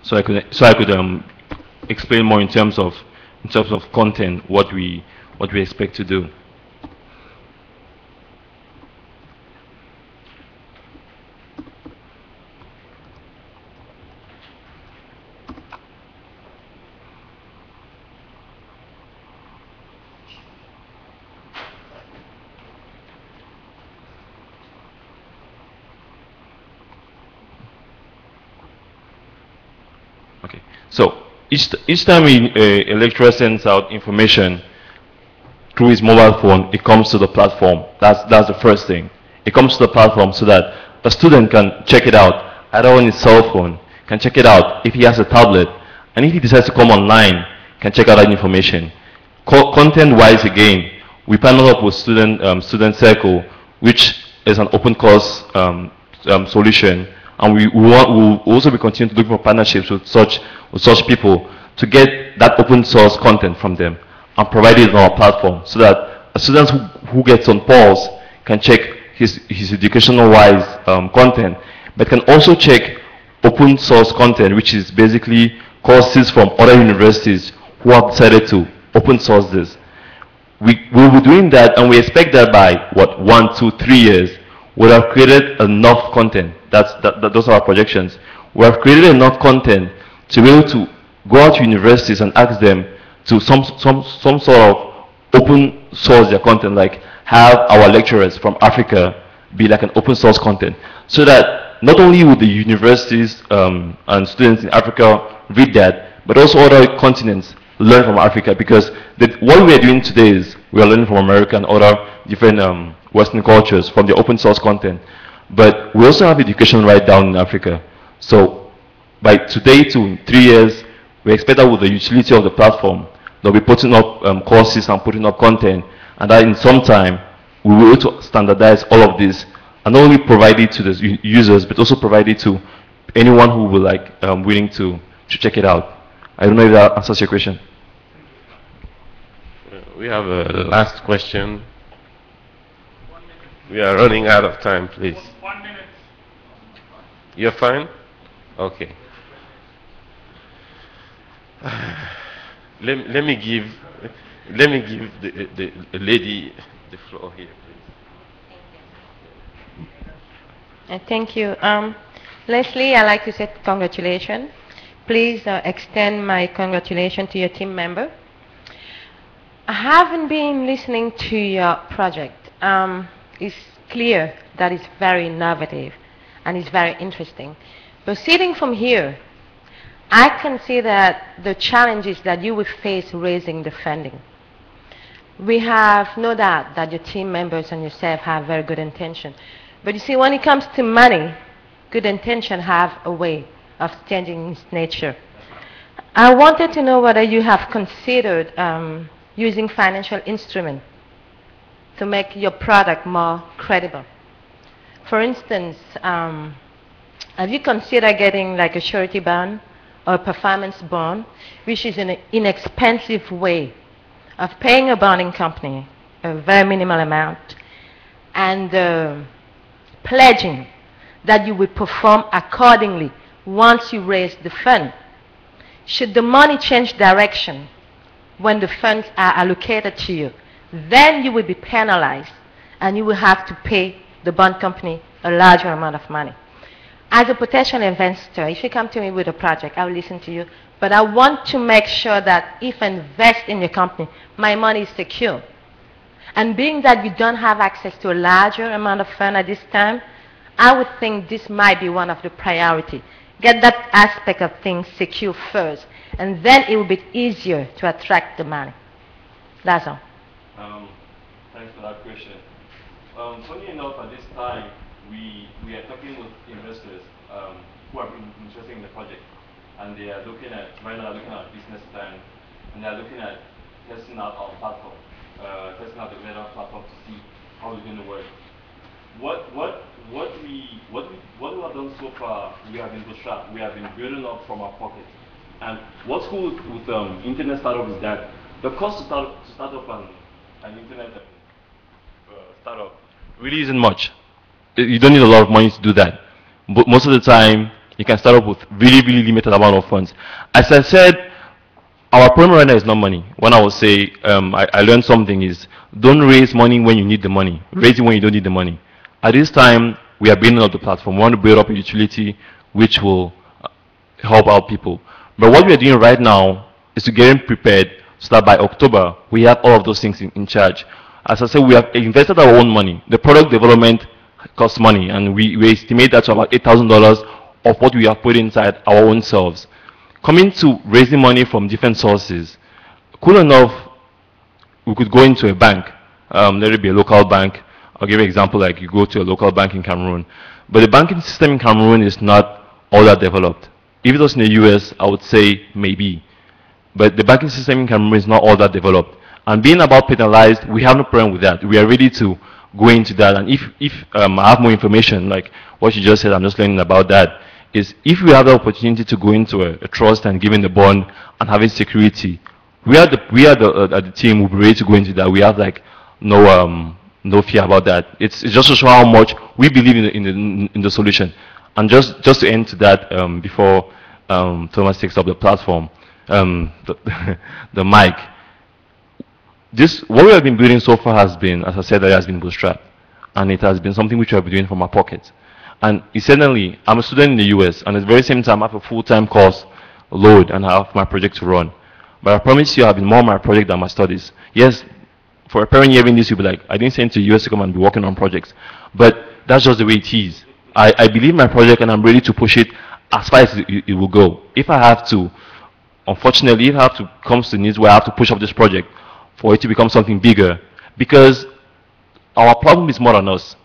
so I could explain more in terms of content what we expect to do. Okay. So each time a lecturer sends out information through his mobile phone, it comes to the platform. That's the first thing. It comes to the platform so that a student can check it out, either on his cell phone, can check it out if he has a tablet, and if he decides to come online, can check out that information. Content-wise, again, we partner up with Student Circle, which is an open course solution, and we'll also be continuing to look for partnerships with such people to get that open source content from them and provide it on our platform so that a student who gets on Pulse can check his educational wise content, but can also check open source content, which is basically courses from other universities who have decided to open source this. We will be doing that, and we expect that by what, 1, 2, 3 years, we'll have created enough content. Those are our projections. We have created enough content to be able to go out to universities and ask them to some sort of open source their content, like have our lecturers from Africa be like an open source content, so that not only would the universities and students in Africa read that, but also other continents learn from Africa, because what we are doing today is we are learning from America and other different Western cultures from the open source content, but we also have education right down in Africa. So by today to 3 years, we expect that with the utility of the platform, they'll be putting up courses and putting up content, and that in some time we will be able to standardize all of this and not only provide it to the users, but also provide it to anyone who will like willing to check it out. I don't know if that answers your question. We have a last question. We are running out of time, please. 1 minute. You're fine? Okay. Let me give the lady the floor here, please. Thank you. Leslie, I'd like to say congratulations. Please extend my congratulations to your team member. I haven't been listening to your project. It's clear that it's very innovative and it's very interesting. Proceeding from here, I can see that the challenges that you will face raising the funding. We have no doubt that your team members and yourself have very good intention. But you see, when it comes to money, good intention have a way of changing its nature. I wanted to know whether you have considered using financial instruments to make your product more credible. For instance, have you considered getting like a surety bond or a performance bond, which is an inexpensive way of paying a bonding company a very minimal amount and pledging that you will perform accordingly once you raise the fund. Should the money change direction when the funds are allocated to you, then you will be penalized and you will have to pay the bond company a larger amount of money. As a potential investor, if you come to me with a project, I will listen to you, but I want to make sure that if I invest in your company, my money is secure. And being that you don't have access to a larger amount of fund at this time, I would think this might be one of the priority. Get that aspect of things secure first, and then it will be easier to attract the money. That's all. Thanks for that question. Funny enough, at this time, we are talking with investors who are interested in the project, and they are looking at, right now, looking at business plan, and they are looking at testing out our platform, testing out the Weather platform to see how it's going to work. What we have done so far, we have been bootstrapped. We have been building up from our pocket. And what's cool with internet startup is that the cost to start up an internet startup really isn't much. You don't need a lot of money to do that. But most of the time, You can start up with really, really limited amount of funds. As I said, our problem right now is not money. When I would say, I learned something is, don't raise money when you need the money. Raise it when you don't need the money. At this time, we are building up the platform. We want to build up a utility which will help out people. But what we are doing right now is to get prepared so that by October, we have all of those things in charge. As I said, we have invested our own money. The product development costs money, and we estimate that to about $8,000 of what we have put inside our own selves. Coming to raising money from different sources, cool enough, we could go into a bank. Let it be a local bank. I'll give you an example, like you go to a local bank in Cameroon. But the banking system in Cameroon is not all that developed. If it was in the US, I would say maybe. But the banking system in Cameroon is not all that developed. And being about penalized, we have no problem with that. We are ready to go into that. And if I have more information, like what you just said, I'm just learning about that, is if we have the opportunity to go into a trust and giving the bond and having security, we are the team will be ready to go into that. We have like no fear about that. It's just to show how much we believe in the solution. And just to end to that, before Thomas takes up the platform, the mic. What we have been building so far has been, as I said, it has been bootstrapped, and it has been something which we have been doing from our pockets. And essentially, I'm a student in the US, and at the very same time, I have a full-time course load, and I have my project to run. But I promise you, I've been more on my project than my studies. Yes, for a parent hearing this, you'll be like, I didn't send to the US to come and be working on projects. But that's just the way it is. I believe my project, and I'm ready to push it as far as it will go. If I have to, unfortunately, if I have to come to the needs where I have to push up this project for it to become something bigger, because our problem is more than us.